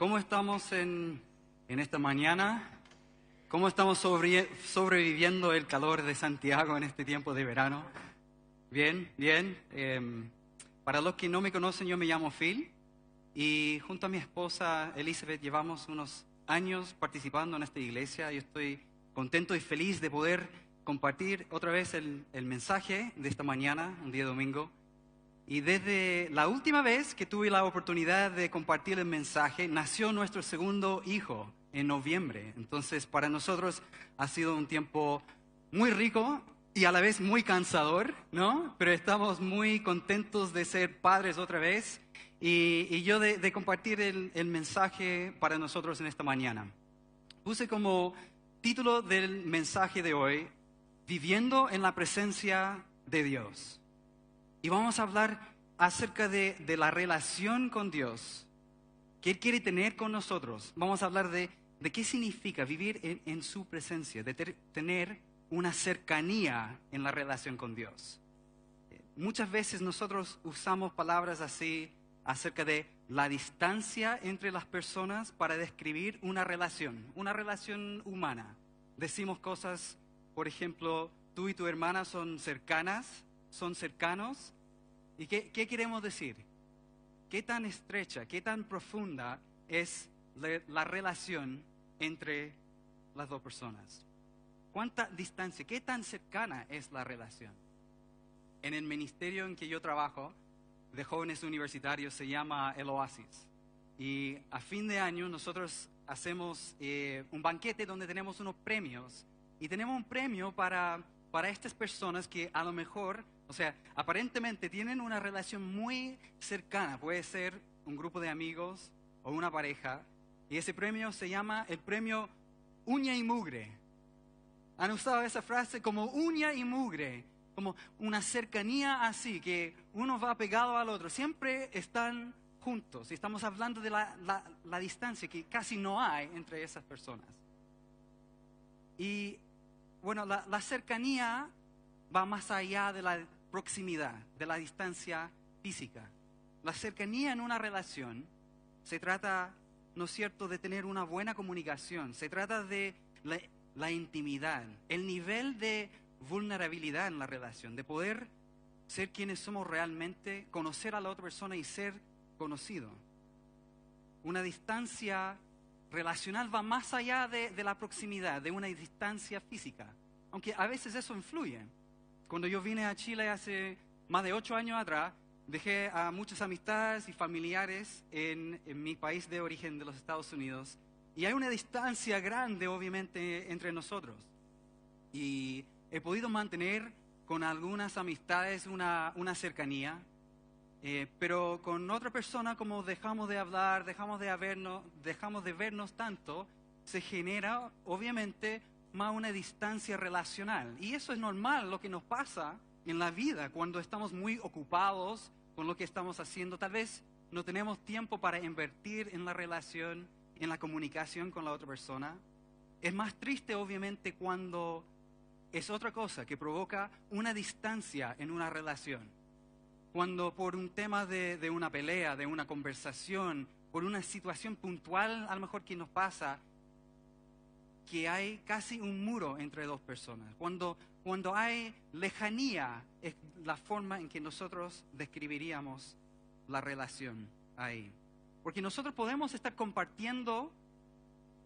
¿Cómo estamos en esta mañana? ¿Cómo estamos sobreviviendo el calor de Santiago en este tiempo de verano? Bien, bien. Para los que no me conocen, yo me llamo Phil y junto a mi esposa Elizabeth llevamos unos años participando en esta iglesia y estoy contento y feliz de poder compartir otra vez el mensaje de esta mañana, un día domingo. Y desde la última vez que tuve la oportunidad de compartir el mensaje, nació nuestro segundo hijo en noviembre. Entonces, para nosotros ha sido un tiempo muy rico y a la vez muy cansador, ¿no? Pero estamos muy contentos de ser padres otra vez y yo de compartir el mensaje para nosotros en esta mañana. Puse como título del mensaje de hoy, Viviendo en la presencia de Dios. Y vamos a hablar acerca de la relación con Dios que Él quiere tener con nosotros. Vamos a hablar de qué significa vivir en su presencia, de tener una cercanía en la relación con Dios. Muchas veces nosotros usamos palabras así acerca de la distancia entre las personas para describir una relación humana. Decimos cosas, por ejemplo, tú y tu hermana son cercanas, son cercanos. ¿Y qué queremos decir? ¿Qué tan estrecha, qué tan profunda es la relación entre las dos personas? ¿Cuánta distancia, qué tan cercana es la relación? En el ministerio en que yo trabajo, de jóvenes universitarios, se llama El Oasis. Y a fin de año nosotros hacemos un banquete donde tenemos unos premios. Y tenemos un premio para estas personas que a lo mejor, o sea, aparentemente tienen una relación muy cercana. Puede ser un grupo de amigos o una pareja. Y ese premio se llama el premio uña y mugre. ¿Han usado esa frase como uña y mugre? Como una cercanía así, que uno va pegado al otro. Siempre están juntos. Y estamos hablando de la distancia que casi no hay entre esas personas. Y bueno, la cercanía va más allá de la proximidad, de la distancia física. La cercanía en una relación se trata, ¿no es cierto?, de tener una buena comunicación. Se trata de la intimidad, el nivel de vulnerabilidad en la relación, de poder ser quienes somos realmente, conocer a la otra persona y ser conocido. Una distancia relacional va más allá de la proximidad, de una distancia física. Aunque a veces eso influye. Cuando yo vine a Chile hace más de 8 años atrás, dejé a muchas amistades y familiares en mi país de origen de los Estados Unidos. Y hay una distancia grande, obviamente, entre nosotros. Y he podido mantener con algunas amistades una cercanía. Pero con otra persona, como dejamos de hablar, dejamos de vernos tanto, se genera, obviamente, más una distancia relacional. Y eso es normal, lo que nos pasa en la vida cuando estamos muy ocupados con lo que estamos haciendo. Tal vez no tenemos tiempo para invertir en la relación, en la comunicación con la otra persona. Es más triste, obviamente, cuando es otra cosa que provoca una distancia en una relación. Cuando por un tema de una pelea, de una conversación, por una situación puntual a lo mejor que nos pasa, que hay casi un muro entre dos personas. Cuando hay lejanía, es la forma en que nosotros describiríamos la relación ahí. Porque nosotros podemos estar compartiendo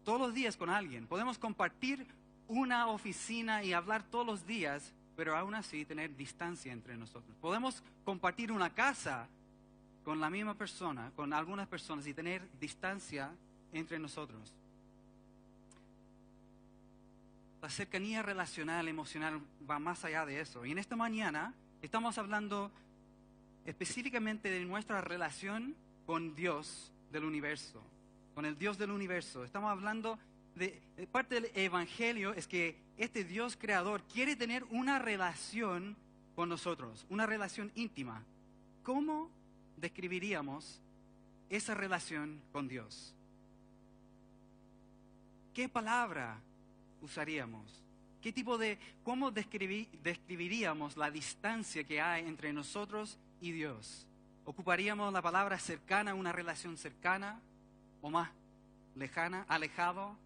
todos los días con alguien, podemos compartir una oficina y hablar todos los días, pero aún así tener distancia entre nosotros. Podemos compartir una casa con la misma persona, con algunas personas, y tener distancia entre nosotros. La cercanía relacional, emocional, va más allá de eso. Y en esta mañana estamos hablando específicamente de nuestra relación con Dios del universo, con el Dios del universo. Estamos hablando de parte del Evangelio es que este Dios creador quiere tener una relación con nosotros, una relación íntima. ¿Cómo describiríamos esa relación con Dios? ¿Qué palabra usaríamos? ¿Cómo describiríamos la distancia que hay entre nosotros y Dios? ¿Ocuparíamos la palabra cercana, una relación cercana? ¿O más lejana, alejado.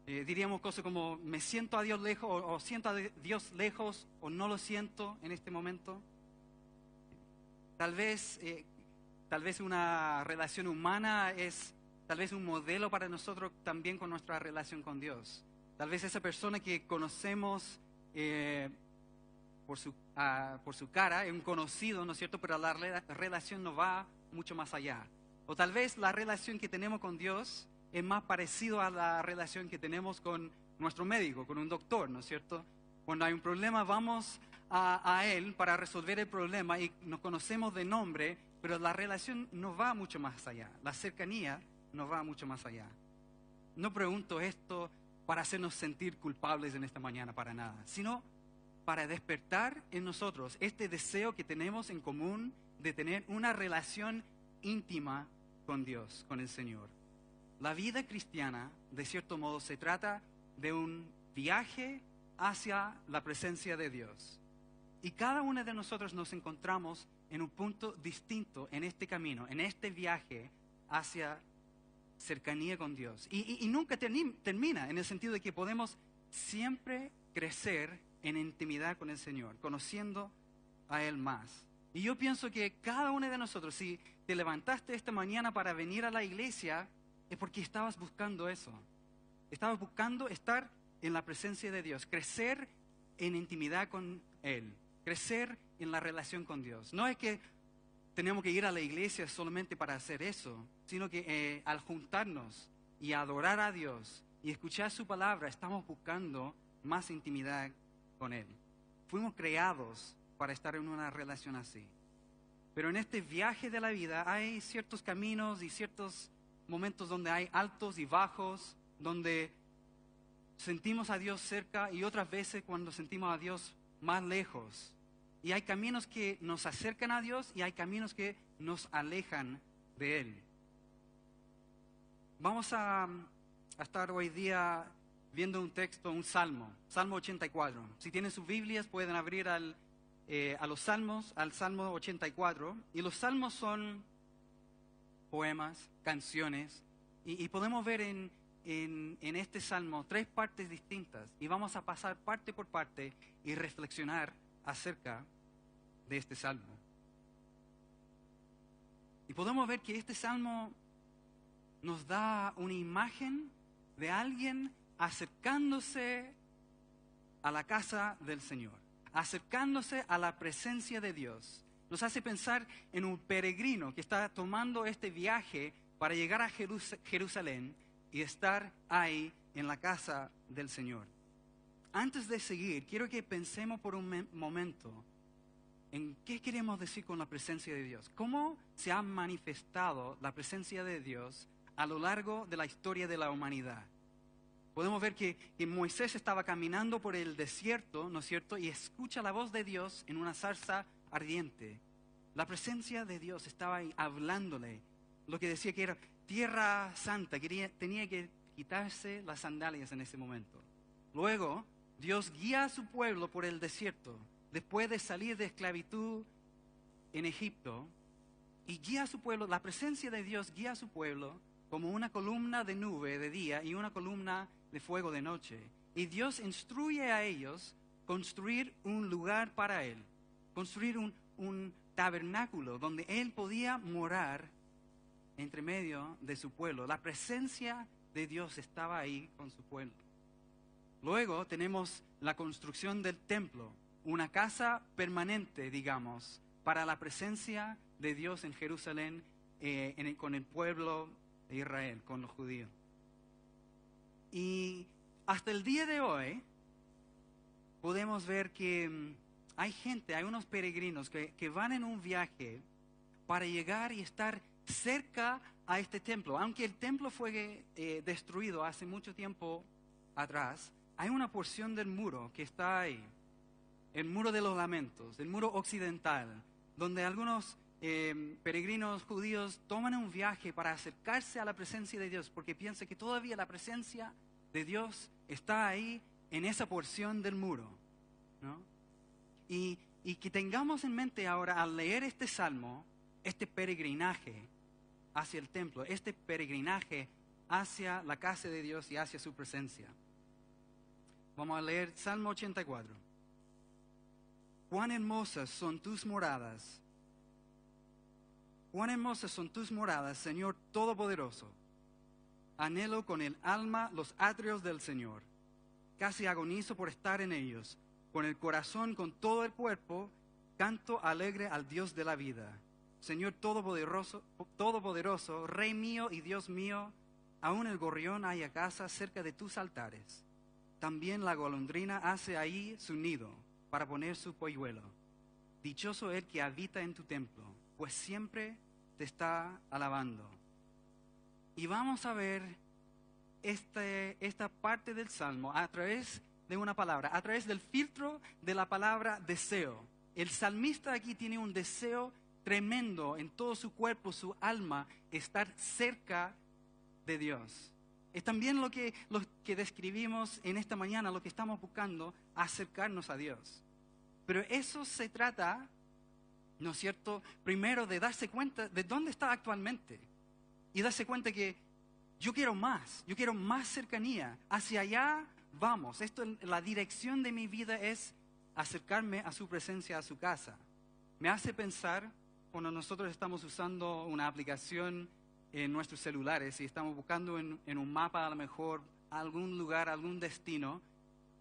Diríamos cosas como me siento a Dios lejos o siento a Dios lejos o no lo siento en este momento. Tal vez una relación humana es tal vez un modelo para nosotros también con nuestra relación con Dios. Tal vez esa persona que conocemos por su cara es un conocido, ¿no es cierto? Pero la relación no va mucho más allá. O tal vez la relación que tenemos con Dios es más parecido a la relación que tenemos con nuestro médico, con un doctor, ¿no es cierto? Cuando hay un problema vamos a él para resolver el problema y nos conocemos de nombre, pero la relación no va mucho más allá. La cercanía no va mucho más allá. No pregunto esto para hacernos sentir culpables en esta mañana, para nada, sino para despertar en nosotros este deseo que tenemos en común de tener una relación íntima con Dios, con el Señor. La vida cristiana, de cierto modo, se trata de un viaje hacia la presencia de Dios. Y cada uno de nosotros nos encontramos en un punto distinto en este camino, en este viaje hacia cercanía con Dios. Y nunca termina, en el sentido de que podemos siempre crecer en intimidad con el Señor, conociendo a Él más. Y yo pienso que cada uno de nosotros, si te levantaste esta mañana para venir a la iglesia, es porque estabas buscando eso. Estabas buscando estar en la presencia de Dios, crecer en intimidad con Él, crecer en la relación con Dios. No es que tenemos que ir a la iglesia solamente para hacer eso, sino que al juntarnos y adorar a Dios y escuchar su palabra, estamos buscando más intimidad con Él. Fuimos creados para estar en una relación así. Pero en este viaje de la vida hay ciertos caminos y ciertos momentos donde hay altos y bajos, donde sentimos a Dios cerca y otras veces cuando sentimos a Dios más lejos. Y hay caminos que nos acercan a Dios y hay caminos que nos alejan de Él. Vamos a estar hoy día viendo un texto, un salmo, Salmo 84. Si tienen sus Biblias pueden abrir a los salmos, al Salmo 84. Y los salmos son poemas, canciones, y podemos ver en este salmo 3 partes distintas. Y vamos a pasar parte por parte y reflexionar acerca de este salmo. Y podemos ver que este salmo nos da una imagen de alguien acercándose a la casa del Señor, acercándose a la presencia de Dios. Nos hace pensar en un peregrino que está tomando este viaje para llegar a Jerusalén y estar ahí en la casa del Señor. Antes de seguir, quiero que pensemos por un momento en qué queremos decir con la presencia de Dios. ¿Cómo se ha manifestado la presencia de Dios a lo largo de la historia de la humanidad? Podemos ver que Moisés estaba caminando por el desierto, ¿no es cierto? Y escucha la voz de Dios en una zarza ardiente. La presencia de Dios estaba ahí hablándole. Lo que decía que era tierra santa, tenía que quitarse las sandalias en ese momento. Luego, Dios guía a su pueblo por el desierto, después de salir de esclavitud en Egipto, y guía a su pueblo, la presencia de Dios guía a su pueblo como una columna de nube de día y una columna de fuego de noche. Y Dios instruye a ellos construir un lugar para Él, construir un tabernáculo donde Él podía morar entre medio de su pueblo. La presencia de Dios estaba ahí con su pueblo. Luego tenemos la construcción del templo, una casa permanente, digamos, para la presencia de Dios en Jerusalén, con el pueblo de Israel, con los judíos. Y hasta el día de hoy podemos ver que hay unos peregrinos que van en un viaje para llegar y estar cerca a este templo. Aunque el templo fue destruido hace mucho tiempo atrás, hay una porción del muro que está ahí, el muro de los lamentos, el muro occidental, donde algunos peregrinos judíos toman un viaje para acercarse a la presencia de Dios, porque piensan que todavía la presencia de Dios está ahí en esa porción del muro, ¿no? Y que tengamos en mente ahora, al leer este salmo, este peregrinaje hacia el templo, este peregrinaje hacia la casa de Dios y hacia su presencia. Vamos a leer Salmo 84. Cuán hermosas son tus moradas. Cuán hermosas son tus moradas, Señor Todopoderoso. Anhelo con el alma los atrios del Señor. Casi agonizo por estar en ellos. Con el corazón, con todo el cuerpo, canto alegre al Dios de la vida. Señor Todopoderoso, Rey mío y Dios mío, aún el gorrión halla casa cerca de tus altares. También la golondrina hace ahí su nido para poner su polluelo. Dichoso el que habita en tu templo, pues siempre te está alabando. Y vamos a ver esta parte del Salmo a través de una palabra, a través del filtro de la palabra deseo. El salmista aquí tiene un deseo tremendo en todo su cuerpo, su alma, estar cerca de Dios. Es también lo que describimos en esta mañana, lo que estamos buscando, acercarnos a Dios. Pero eso se trata, ¿no es cierto?, primero de darse cuenta de dónde está actualmente. Y darse cuenta que yo quiero más cercanía. Hacia allá vamos. La dirección de mi vida es acercarme a su presencia, a su casa. Me hace pensar cuando nosotros estamos usando una aplicación en nuestros celulares y estamos buscando en un mapa a lo mejor algún lugar, algún destino,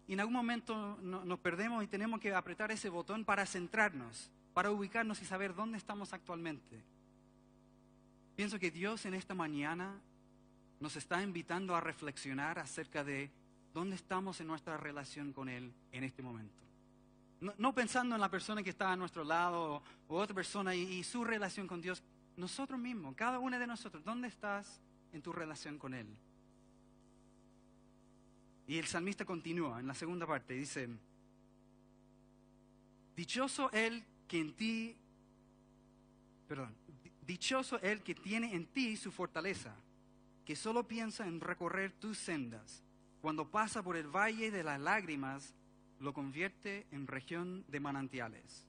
y en algún momento nos perdemos y tenemos que apretar ese botón para centrarnos, para ubicarnos y saber dónde estamos actualmente. Pienso que Dios en esta mañana nos está invitando a reflexionar acerca de dónde estamos en nuestra relación con Él en este momento. No pensando en la persona que está a nuestro lado o otra persona y su relación con Dios. Nosotros mismos, cada uno de nosotros, ¿dónde estás en tu relación con Él? Y el salmista continúa en la segunda parte, dice: dichoso el que tiene en ti su fortaleza, que solo piensa en recorrer tus sendas. Cuando pasa por el valle de las lágrimas, lo convierte en región de manantiales.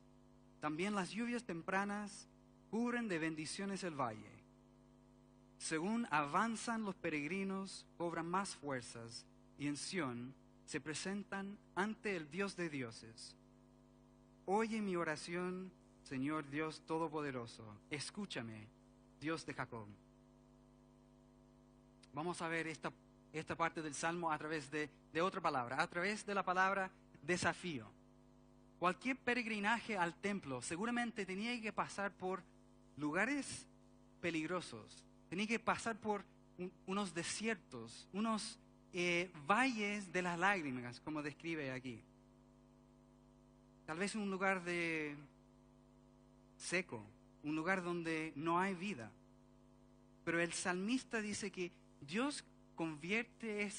También las lluvias tempranas cubren de bendiciones el valle. Según avanzan los peregrinos, cobran más fuerzas, y en Sión se presentan ante el Dios de dioses. Oye mi oración, Señor Dios Todopoderoso. Escúchame, Dios de Jacob. Vamos a ver esta parte del Salmo a través de otra palabra, a través de la palabra desafío. Cualquier peregrinaje al templo seguramente tenía que pasar por lugares peligrosos, tenía que pasar por unos desiertos, unos valles de las lágrimas, como describe aquí. Tal vez un lugar seco, un lugar donde no hay vida. Pero el salmista dice que Dios convierte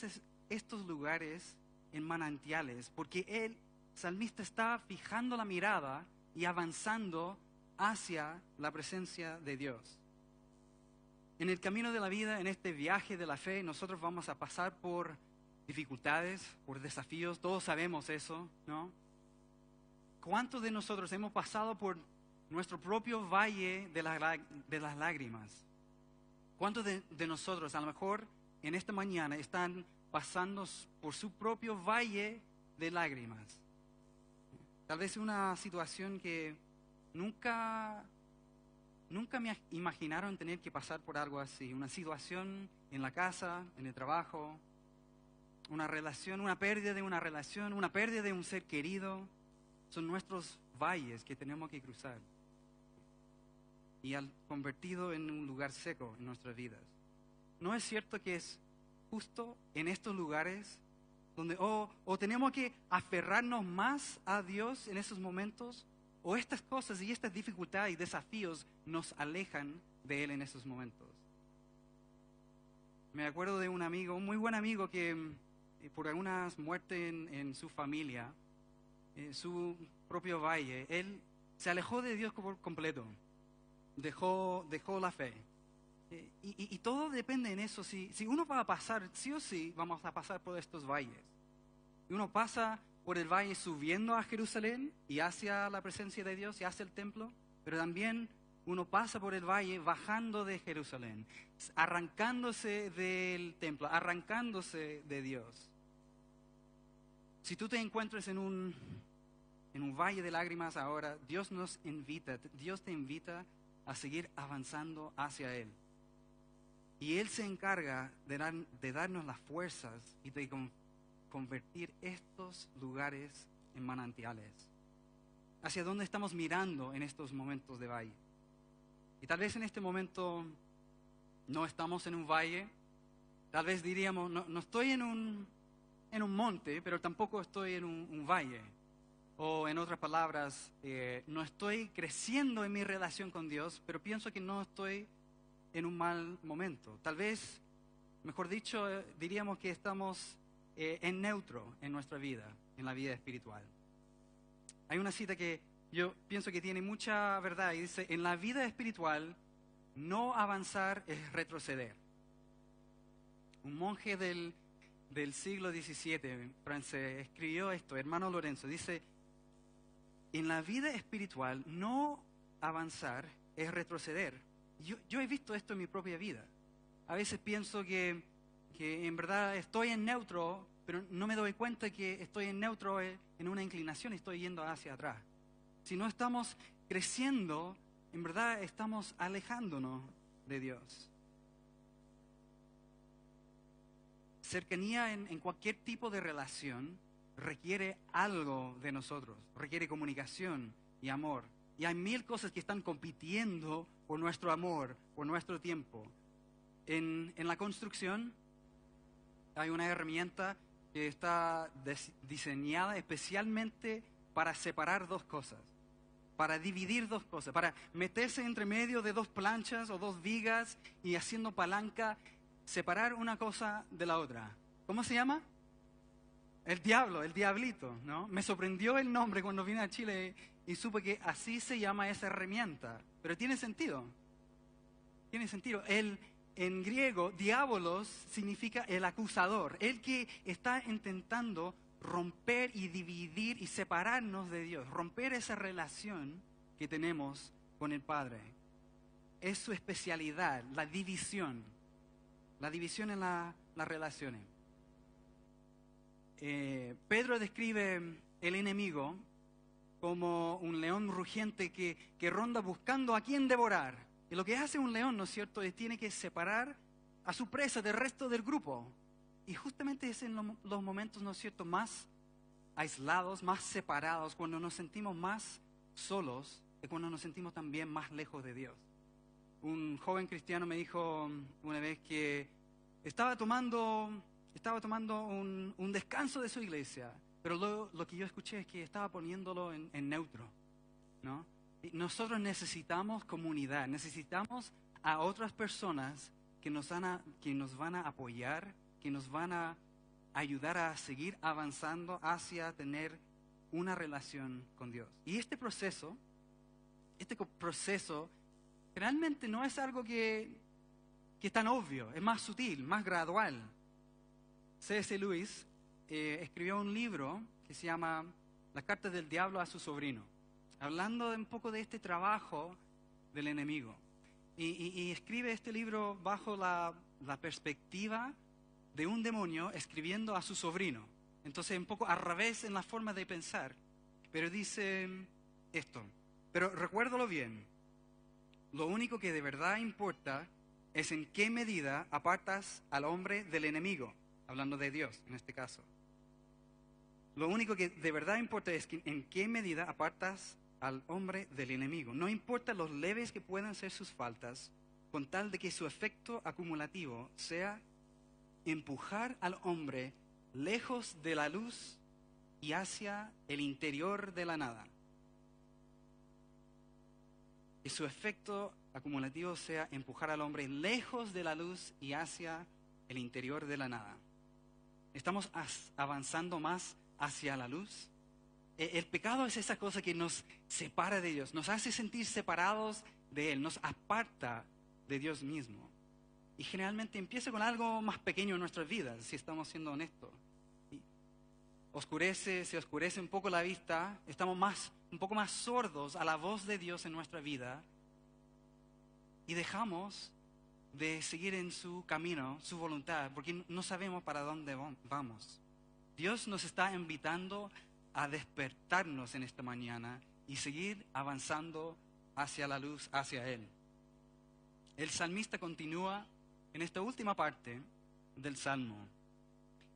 estos lugares en manantiales, porque el salmista está fijando la mirada y avanzando hacia la presencia de Dios. En el camino de la vida, en este viaje de la fe, nosotros vamos a pasar por dificultades, por desafíos. Todos sabemos eso, ¿no? ¿Cuántos de nosotros hemos pasado por nuestro propio valle de las lágrimas? ¿Cuántos de nosotros a lo mejor en esta mañana están pasando por su propio valle de lágrimas? Tal vez una situación que nunca me imaginaron tener que pasar por algo así. Una situación en la casa, en el trabajo, una relación, una pérdida de una relación, una pérdida de un ser querido. Son nuestros valles que tenemos que cruzar. Y al convertido en un lugar seco en nuestras vidas. ¿No es cierto que es justo en estos lugares donde o tenemos que aferrarnos más a Dios en esos momentos, o estas cosas y estas dificultades y desafíos nos alejan de Él en esos momentos? Me acuerdo de un amigo, un muy buen amigo, que por algunas muertes en su familia, en su propio valle, él se alejó de Dios por completo. Dejó la fe. Y todo depende en eso. Si uno va a pasar, sí o sí, vamos a pasar por estos valles. Y uno pasa por el valle subiendo a Jerusalén y hacia la presencia de Dios y hacia el templo, pero también uno pasa por el valle bajando de Jerusalén, arrancándose del templo, arrancándose de Dios. Si tú te encuentras en un valle de lágrimas ahora, Dios te invita a seguir avanzando hacia Él. Y Él se encarga de darnos las fuerzas y de convertir estos lugares en manantiales. ¿Hacia dónde estamos mirando en estos momentos de valle? Y tal vez en este momento no estamos en un valle, tal vez diríamos, no estoy en un monte, pero tampoco estoy en un valle. O en otras palabras, no estoy creciendo en mi relación con Dios, pero pienso que no estoy en un mal momento. Tal vez, mejor dicho, diríamos que estamos en neutro en nuestra vida, en la vida espiritual. Hay una cita que yo pienso que tiene mucha verdad y dice, en la vida espiritual no avanzar es retroceder. Un monje del siglo XVII francés escribió esto, hermano Lorenzo, dice, en la vida espiritual no avanzar es retroceder. Yo he visto esto en mi propia vida. A veces pienso que en verdad estoy en neutro, pero no me doy cuenta que estoy en neutro en una inclinación y estoy yendo hacia atrás. Si no estamos creciendo, en verdad estamos alejándonos de Dios. Cercanía en cualquier tipo de relación requiere algo de nosotros, requiere comunicación y amor. Y hay 1000 cosas que están compitiendo por nuestro amor, por nuestro tiempo. En la construcción hay una herramienta que está diseñada especialmente para separar dos cosas, para dividir dos cosas, para meterse entre medio de dos planchas o dos vigas y haciendo palanca, separar una cosa de la otra. ¿Cómo se llama? El diablo, el diablito, ¿no? Me sorprendió el nombre cuando vine a Chile y supe que así se llama esa herramienta. Pero tiene sentido. Tiene sentido. En griego, diabolos significa el acusador, el que está intentando romper y dividir y separarnos de Dios, romper esa relación que tenemos con el Padre. Es su especialidad, la división en las relaciones. Pedro describe el enemigo como un león rugiente que ronda buscando a quién devorar. Y lo que hace un león, ¿no es cierto?, es tiene que separar a su presa del resto del grupo. Y justamente es en los momentos, ¿no es cierto?, más aislados, más separados, cuando nos sentimos más solos y cuando nos sentimos también más lejos de Dios. Un joven cristiano me dijo una vez que estaba tomando un descanso de su iglesia, pero lo que yo escuché es que estaba poniéndolo en neutro, ¿no? Y nosotros necesitamos comunidad, necesitamos a otras personas que nos van a apoyar, que nos van a ayudar a seguir avanzando hacia tener una relación con Dios. Y este proceso realmente no es algo que es tan obvio, es más sutil, más gradual. C.S. Lewis escribió un libro que se llama Las cartas del diablo a su sobrino, hablando un poco de este trabajo del enemigo. Y escribe este libro bajo la perspectiva de un demonio escribiendo a su sobrino. Entonces, un poco al revés en la forma de pensar. Pero dice esto, pero recuérdalo bien, lo único que de verdad importa es en qué medida apartas al hombre del enemigo, hablando de Dios en este caso. Lo único que de verdad importa es en qué medida apartas al hombre del enemigo. No importa los leves que puedan ser sus faltas, con tal de que su efecto acumulativo sea empujar al hombre lejos de la luz y hacia el interior de la nada. Que su efecto acumulativo sea empujar al hombre lejos de la luz y hacia el interior de la nada. ¿Estamos avanzando más hacia la luz? El pecado es esa cosa que nos separa de Dios, nos hace sentir separados de Él, nos aparta de Dios mismo. Y generalmente empieza con algo más pequeño en nuestras vidas, si estamos siendo honestos. Se oscurece un poco la vista, estamos un poco más sordos a la voz de Dios en nuestra vida. y dejamos de seguir en su camino, su voluntad, porque no sabemos para dónde vamos. Dios nos está invitando a despertarnos en esta mañana y seguir avanzando hacia la luz, hacia Él. El salmista continúa en esta última parte del Salmo.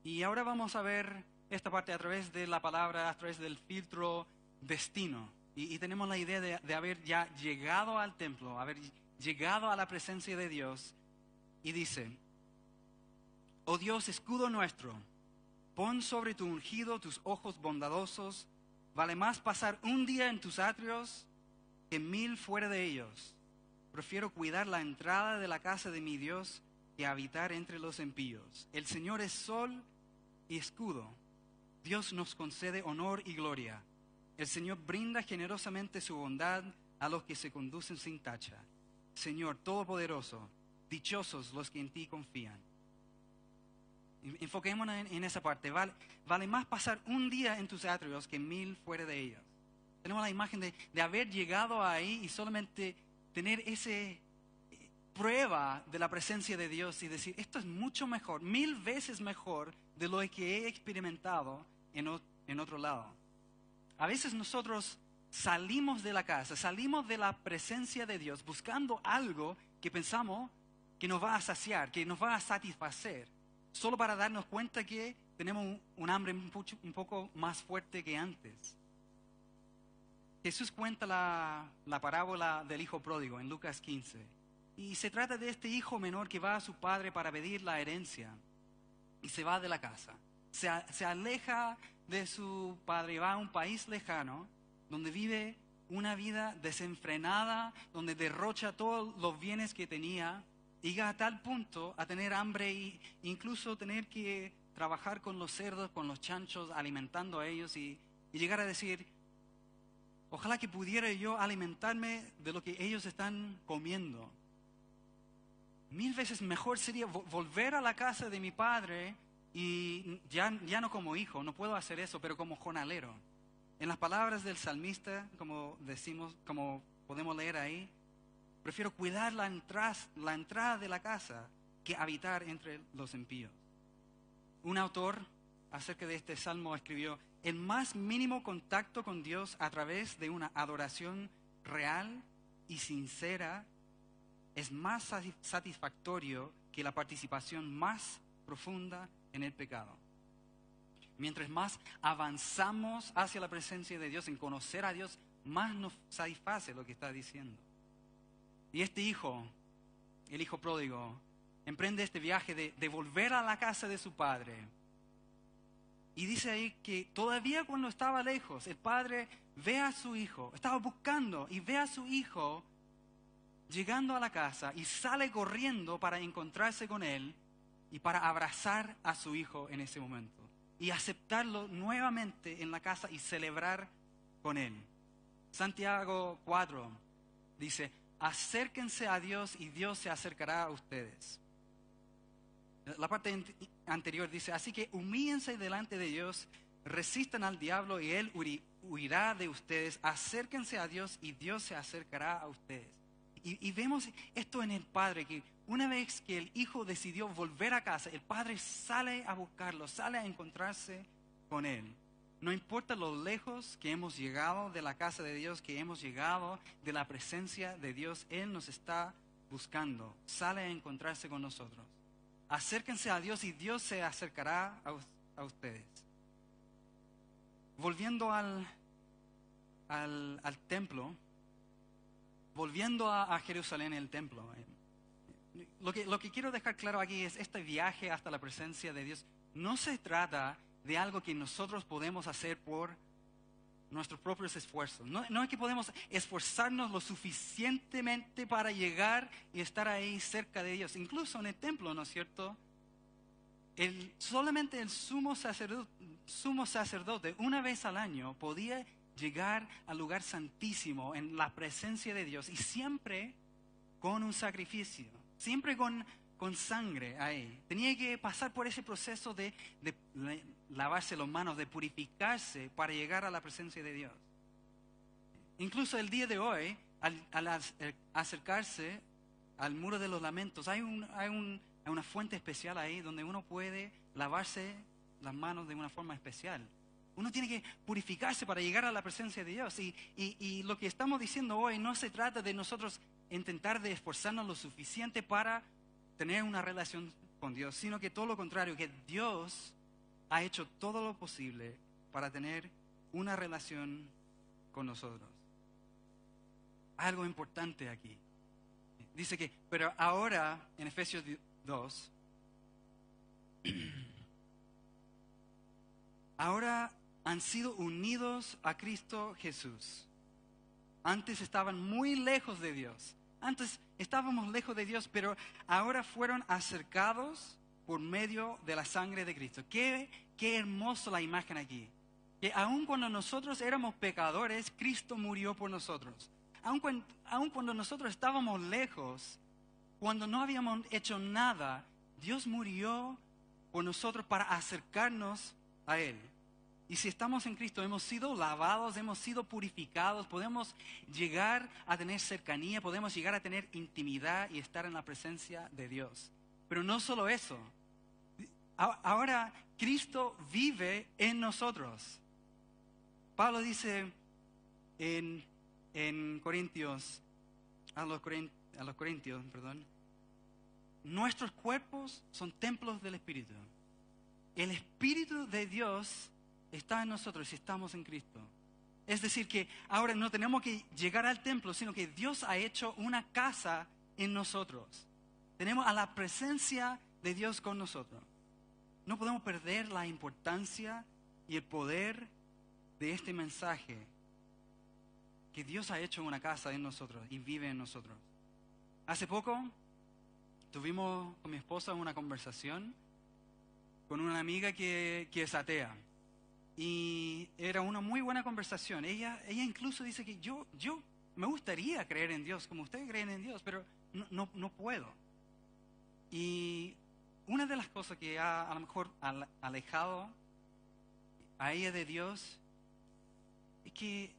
Y ahora vamos a ver esta parte a través de la palabra, a través del filtro destino. Y tenemos la idea de haber ya llegado al templo, haber llegado a la presencia de Dios. Y dice: oh Dios, escudo nuestro, pon sobre tu ungido tus ojos bondadosos. Vale más pasar un día en tus atrios que 1000 fuera de ellos. Prefiero cuidar la entrada de la casa de mi Dios que habitar entre los impíos. El Señor es sol y escudo. Dios nos concede honor y gloria. El Señor brinda generosamente su bondad a los que se conducen sin tacha. Señor Todopoderoso, dichosos los que en ti confían. Enfoquémonos en esa parte. Vale más pasar un día en tus atrios que 1000 fuera de ellos. Tenemos la imagen de haber llegado ahí y solamente tener esa prueba de la presencia de Dios y decir: esto es mucho mejor, 1000 veces mejor de lo que he experimentado en otro lado. A veces nosotros salimos de la casa, salimos de la presencia de Dios buscando algo que pensamos que nos va a saciar, que nos va a satisfacer, solo para darnos cuenta que tenemos un hambre un poco más fuerte que antes. Jesús cuenta la parábola del hijo pródigo en Lucas 15. Y se trata de este hijo menor que va a su padre para pedir la herencia. Y se va de la casa. Se aleja de su padre y va a un país lejano donde vive una vida desenfrenada, donde derrocha todos los bienes que tenía. Llega a tal punto a tener hambre e incluso tener que trabajar con los cerdos, con los chanchos, alimentando a ellos y llegar a decir: ojalá que pudiera yo alimentarme de lo que ellos están comiendo. 1000 veces mejor sería volver a la casa de mi padre y ya no como hijo, no puedo hacer eso, pero como jornalero. En las palabras del salmista, como podemos leer ahí, prefiero cuidar la entrada de la casa que habitar entre los impíos. Un autor acerca de este salmo escribió: el más mínimo contacto con Dios a través de una adoración real y sincera es más satisfactorio que la participación más profunda en el pecado. Mientras más avanzamos hacia la presencia de Dios, en conocer a Dios, más nos satisface lo que está diciendo. Y este hijo, el hijo pródigo, emprende este viaje de volver a la casa de su padre. Y dice ahí que todavía cuando estaba lejos, el padre ve a su hijo, estaba buscando y ve a su hijo llegando a la casa y sale corriendo para encontrarse con él y para abrazar a su hijo en ese momento y aceptarlo nuevamente en la casa y celebrar con él. Santiago 4 dice: acérquense a Dios y Dios se acercará a ustedes. La parte anterior dice: así que humíllense delante de Dios, resistan al diablo y él huirá de ustedes. Acérquense a Dios y Dios se acercará a ustedes. Y vemos esto en el Padre, que una vez que el Hijo decidió volver a casa, el Padre sale a buscarlo, sale a encontrarse con él. No importa lo lejos que hemos llegado de la casa de Dios, que hemos llegado de la presencia de Dios, Él nos está buscando, sale a encontrarse con nosotros. Acérquense a Dios y Dios se acercará a ustedes. Volviendo al templo, volviendo a Jerusalén, el templo. Lo que quiero dejar claro aquí es: este viaje hasta la presencia de Dios no se trata de algo que nosotros podemos hacer por nuestros propios esfuerzos. No es que podemos esforzarnos lo suficientemente para llegar y estar ahí cerca de Dios. Incluso en el templo, ¿no es cierto? Solamente el sumo sacerdote una vez al año podía llegar al lugar santísimo en la presencia de Dios, y siempre con un sacrificio, siempre con sangre ahí. Tenía que pasar por ese proceso de lavarse las manos, de purificarse para llegar a la presencia de Dios. Incluso el día de hoy, al acercarse al muro de los lamentos. Hay una fuente especial ahí donde uno puede lavarse las manos de una forma especial. Uno tiene que purificarse para llegar a la presencia de Dios. Y lo que estamos diciendo hoy no se trata de nosotros intentar de esforzarnos lo suficiente para tener una relación con Dios, sino que todo lo contrario, que Dios ha hecho todo lo posible para tener una relación con nosotros. Algo importante aquí. Dice que, pero ahora, en Efesios 2, ahora han sido unidos a Cristo Jesús. Antes estaban muy lejos de Dios. Antes estábamos lejos de Dios, pero ahora fueron acercados por medio de la sangre de Cristo. Qué hermosa la imagen aquí. Que aun cuando nosotros éramos pecadores, Cristo murió por nosotros. Aun cuando nosotros estábamos lejos, cuando no habíamos hecho nada, Dios murió por nosotros para acercarnos a Él. Y si estamos en Cristo, hemos sido lavados, hemos sido purificados, podemos llegar a tener cercanía, podemos llegar a tener intimidad y estar en la presencia de Dios. Pero no solo eso. Ahora Cristo vive en nosotros. Pablo dice en Corintios, a los Corintios, nuestros cuerpos son templos del Espíritu. El Espíritu de Dios está en nosotros si estamos en Cristo. Es decir, que ahora no tenemos que llegar al templo, sino que Dios ha hecho una casa en nosotros. Tenemos a la presencia de Dios con nosotros. No podemos perder la importancia y el poder de este mensaje, que Dios ha hecho una casa en nosotros y vive en nosotros. Hace poco tuvimos con mi esposa una conversación con una amiga que es atea. Y era una muy buena conversación. Ella incluso dice que yo me gustaría creer en Dios, como ustedes creen en Dios, pero no puedo. Y una de las cosas que ha a lo mejor alejado a ella de Dios es que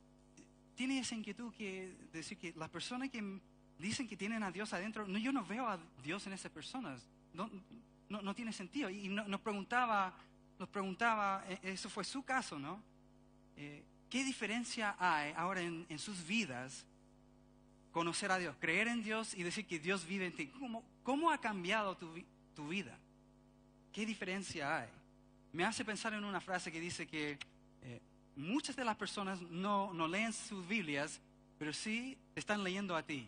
tiene esa inquietud que decir que las personas que dicen que tienen a Dios adentro, yo no veo a Dios en esas personas. No tiene sentido. Y nos preguntaba, eso fue su caso, ¿no? ¿Qué diferencia hay ahora en sus vidas conocer a Dios, creer en Dios y decir que Dios vive en ti? ¿Cómo ha cambiado tu vida? ¿Qué diferencia hay? Me hace pensar en una frase que dice que muchas de las personas no leen sus Biblias, pero sí te están leyendo a ti.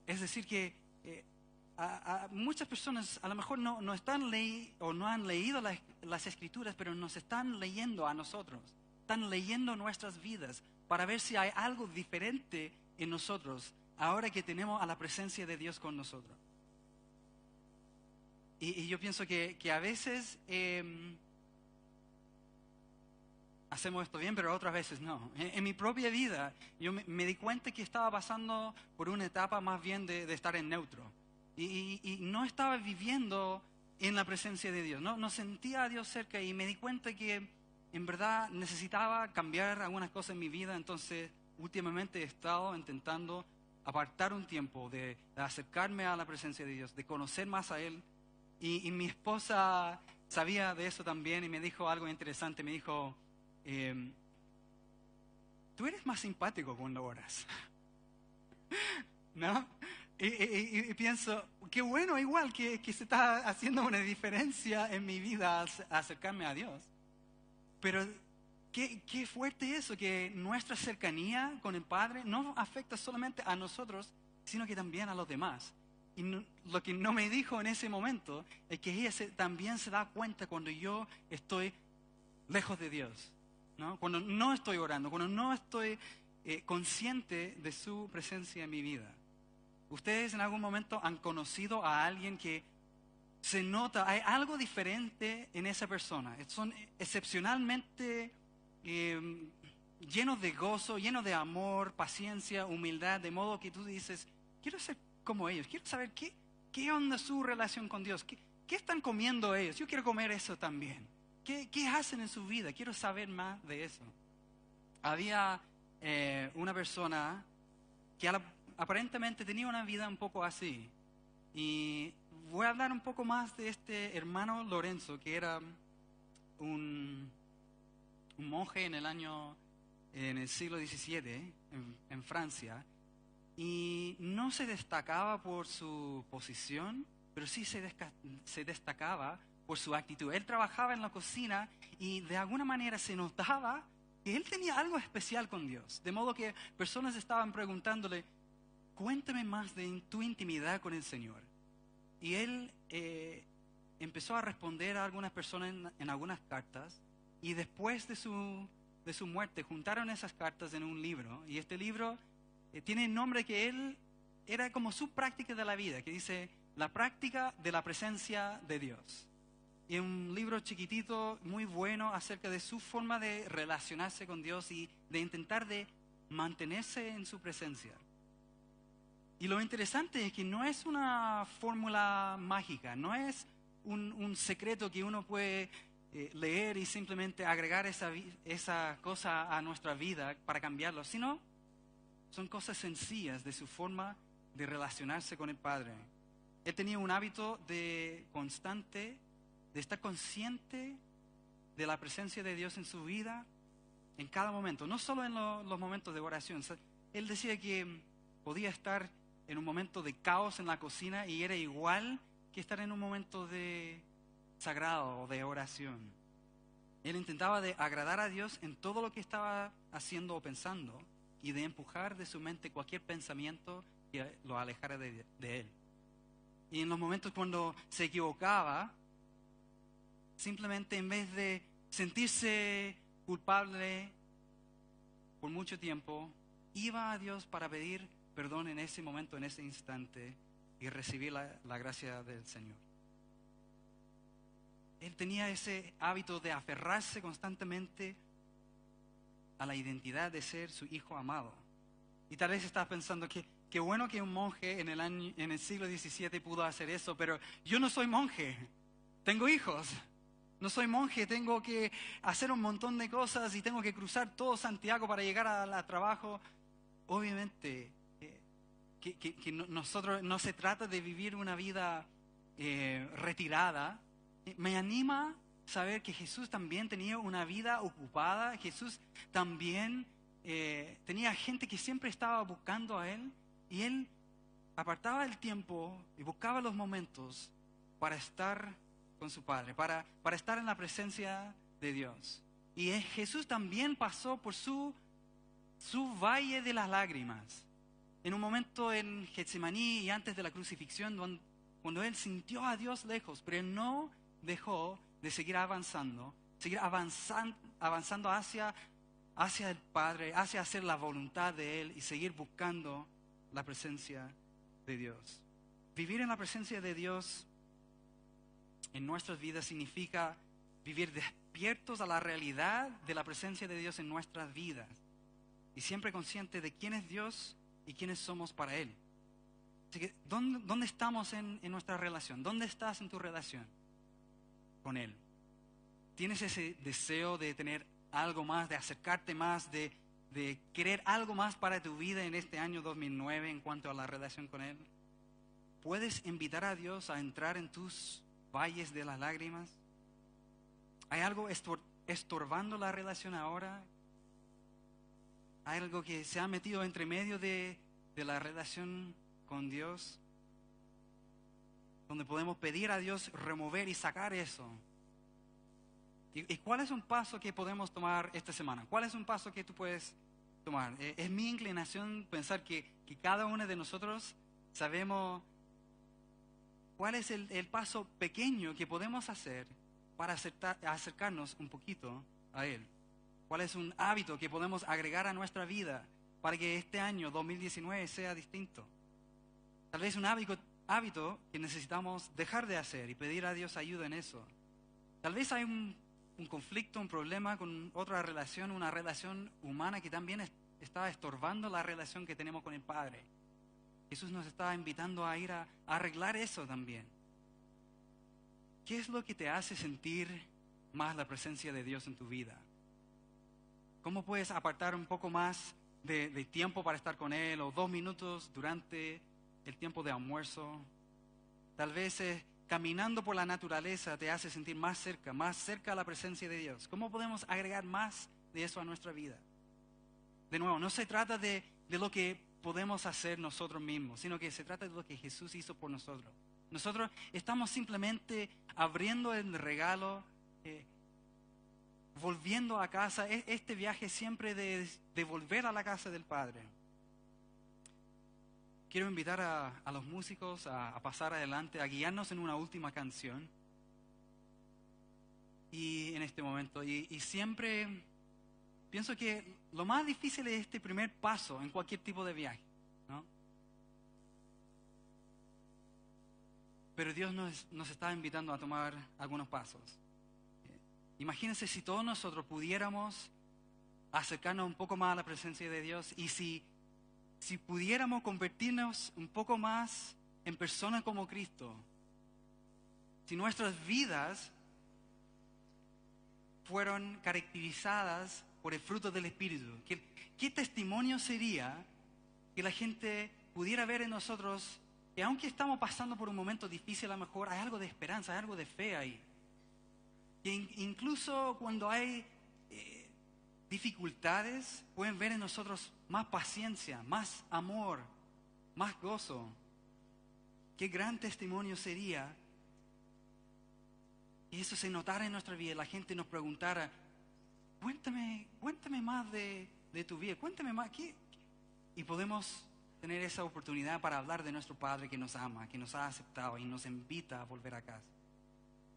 Es decir que a muchas personas a lo mejor no están o no han leído las Escrituras, pero nos están leyendo a nosotros. Están leyendo nuestras vidas para ver si hay algo diferente en nosotros ahora que tenemos a la presencia de Dios con nosotros. Y yo pienso que a veces hacemos esto bien, pero otras veces no. En mi propia vida yo me di cuenta que estaba pasando por una etapa más bien de estar en neutro. Y no estaba viviendo en la presencia de Dios. No sentía a Dios cerca y me di cuenta que en verdad necesitaba cambiar algunas cosas en mi vida. Entonces últimamente he estado intentando apartar un tiempo de acercarme a la presencia de Dios, de conocer más a Él. Y mi esposa sabía de eso también y me dijo algo interesante. Me dijo, tú eres más simpático cuando oras. ¿No? Y pienso, qué bueno igual que se está haciendo una diferencia en mi vida acercarme a Dios. Pero qué fuerte eso, que nuestra cercanía con el Padre no afecta solamente a nosotros, sino que también a los demás. Y lo que no me dijo en ese momento es que ella también se da cuenta cuando yo estoy lejos de Dios, ¿no? Cuando no estoy orando, cuando no estoy consciente de su presencia en mi vida. ¿Ustedes en algún momento han conocido a alguien que se nota, hay algo diferente en esa persona? Son excepcionalmente llenos de gozo, llenos de amor, paciencia, humildad, de modo que tú dices, quiero ser como ellos, quiero saber qué onda su relación con Dios, qué están comiendo ellos, yo quiero comer eso también. ¿Qué hacen en su vida? Quiero saber más de eso. Había una persona que a aparentemente tenía una vida un poco así. Y voy a hablar un poco más de este hermano Lorenzo, que era un monje en el siglo XVII, en Francia, y no se destacaba por su posición, pero sí se destacaba por su actitud. Él trabajaba en la cocina y de alguna manera se notaba que él tenía algo especial con Dios, de modo que personas estaban preguntándole: cuéntame más de tu intimidad con el Señor. Y él empezó a responder a algunas personas en algunas cartas, y después de su muerte juntaron esas cartas en un libro, y este libro tiene el nombre que él era como su práctica de la vida, que dice La práctica de la presencia de Dios. Y un libro chiquitito, muy bueno, acerca de su forma de relacionarse con Dios y de intentar de mantenerse en su presencia. Y lo interesante es que no es una fórmula mágica, no es un secreto que uno puede leer y simplemente agregar esa cosa a nuestra vida para cambiarlo, sino son cosas sencillas de su forma de relacionarse con el Padre. Él tenía un hábito constante de estar consciente de la presencia de Dios en su vida en cada momento, no solo en los momentos de oración. Él decía que podía estar en un momento de caos en la cocina y era igual que estar en un momento de sagrado o de oración. Él intentaba de agradar a Dios en todo lo que estaba haciendo o pensando y de empujar de su mente cualquier pensamiento que lo alejara de Él. Y en los momentos cuando se equivocaba, simplemente en vez de sentirse culpable por mucho tiempo, iba a Dios para pedir perdón en ese momento, en ese instante, y recibir la gracia del Señor. Él tenía ese hábito de aferrarse constantemente a la identidad de ser su hijo amado. Y tal vez estás pensando que qué bueno que un monje en el siglo XVII pudo hacer eso, pero yo no soy monje, tengo hijos. No soy monje, tengo que hacer un montón de cosas y tengo que cruzar todo Santiago para llegar al trabajo. Obviamente, nosotros no se trata de vivir una vida retirada. Me anima saber que Jesús también tenía una vida ocupada. Jesús también tenía gente que siempre estaba buscando a Él, y Él apartaba el tiempo y buscaba los momentos para estar con su Padre, para estar en la presencia de Dios. Y Jesús también pasó por su valle de las lágrimas. En un momento en Getsemaní y antes de la crucifixión, cuando Él sintió a Dios lejos, pero Él no dejó de seguir avanzando hacia el Padre, hacia hacer la voluntad de Él y seguir buscando la presencia de Dios. Vivir en la presencia de Dios en nuestras vidas significa vivir despiertos a la realidad de la presencia de Dios en nuestras vidas y siempre conscientes de quién es Dios y quiénes somos para Él. Así que, ¿dónde estamos en nuestra relación? ¿Dónde estás en tu relación con Él? ¿Tienes ese deseo de tener algo más, de acercarte más, de querer algo más para tu vida en este año 2009 en cuanto a la relación con Él? ¿Puedes invitar a Dios a entrar en tus valles de las lágrimas? ¿Hay algo estorbando la relación ahora? ¿Hay algo que se ha metido entre medio de la relación con Dios? Donde podemos pedir a Dios remover y sacar eso. ¿Y cuál es un paso que podemos tomar esta semana? ¿Cuál es un paso que tú puedes tomar? Es mi inclinación pensar que cada uno de nosotros sabemos cuál es el paso pequeño que podemos hacer para acercarnos un poquito a Él. ¿Cuál es un hábito que podemos agregar a nuestra vida para que este año 2019 sea distinto? Tal vez un hábito que necesitamos dejar de hacer y pedir a Dios ayuda en eso. Tal vez hay un conflicto, un problema con otra relación, una relación humana que también está estorbando la relación que tenemos con el Padre. Jesús nos está invitando a ir a arreglar eso también. ¿Qué es lo que te hace sentir más la presencia de Dios en tu vida? ¿Cómo puedes apartar un poco más de tiempo para estar con Él, o 2 minutos durante el tiempo de almuerzo. Tal vez caminando por la naturaleza te hace sentir más cerca a la presencia de Dios. ¿Cómo podemos agregar más de eso a nuestra vida? De nuevo, no se trata de lo que podemos hacer nosotros mismos, sino que se trata de lo que Jesús hizo por nosotros. Nosotros estamos simplemente abriendo el regalo, volviendo a casa, este viaje siempre de volver a la casa del Padre. Quiero invitar a los músicos a pasar adelante, a guiarnos en una última canción. Y en este momento, y siempre pienso que lo más difícil es este primer paso en cualquier tipo de viaje, ¿no? Pero Dios nos está invitando a tomar algunos pasos. Imagínense si todos nosotros pudiéramos acercarnos un poco más a la presencia de Dios, y si pudiéramos convertirnos un poco más en personas como Cristo, si nuestras vidas fueron caracterizadas por el fruto del Espíritu, ¿qué testimonio sería que la gente pudiera ver en nosotros que aunque estamos pasando por un momento difícil, a lo mejor hay algo de esperanza, hay algo de fe ahí? Que incluso cuando hay dificultades, pueden ver en nosotros más paciencia, más amor, más gozo. Qué gran testimonio sería que eso se notara en nuestra vida. La gente nos preguntara: cuéntame más de tu vida, cuéntame más. Y podemos tener esa oportunidad para hablar de nuestro Padre que nos ama, que nos ha aceptado y nos invita a volver a casa.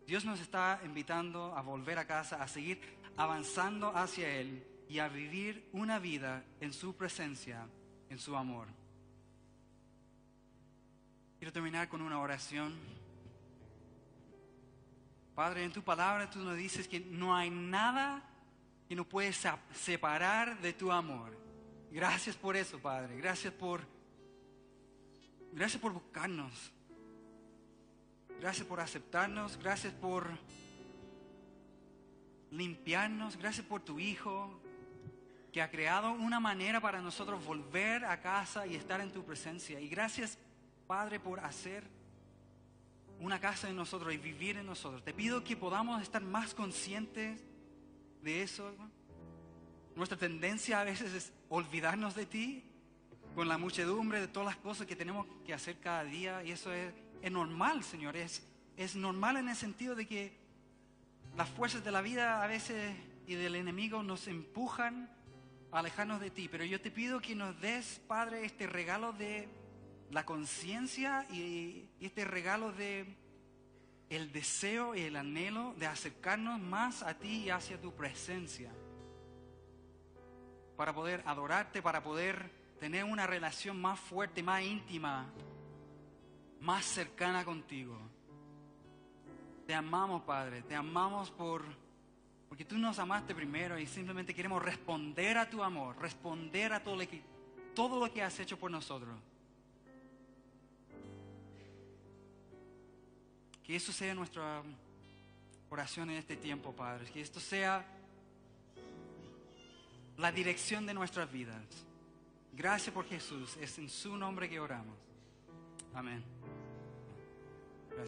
Dios nos está invitando a volver a casa, a seguir avanzando hacia Él y a vivir una vida en su presencia, en su amor. Quiero terminar con una oración. Padre, en tu palabra tú nos dices que no hay nada que nos puede separar de tu amor. Gracias por eso, Padre. Gracias por buscarnos. Gracias por aceptarnos. Gracias por limpiarnos. Gracias por tu Hijo, que ha creado una manera para nosotros volver a casa y estar en tu presencia. Y gracias, Padre, por hacer una casa en nosotros y vivir en nosotros. Te pido que podamos estar más conscientes de eso. Nuestra tendencia a veces es olvidarnos de ti con la muchedumbre de todas las cosas que tenemos que hacer cada día, y eso es normal, Señor. Es normal en el sentido de que las fuerzas de la vida a veces y del enemigo nos empujan a alejarnos de ti, pero yo te pido que nos des, Padre, este regalo de la conciencia y este regalo de el deseo y el anhelo de acercarnos más a ti y hacia tu presencia, para poder adorarte, para poder tener una relación más fuerte, más íntima, más cercana contigo. Te amamos, Padre, te amamos porque tú nos amaste primero y simplemente queremos responder a tu amor, responder a todo lo que has hecho por nosotros. Que eso sea nuestra oración en este tiempo, Padre. Que esto sea la dirección de nuestras vidas. Gracias por Jesús. Es en su nombre que oramos. Amén.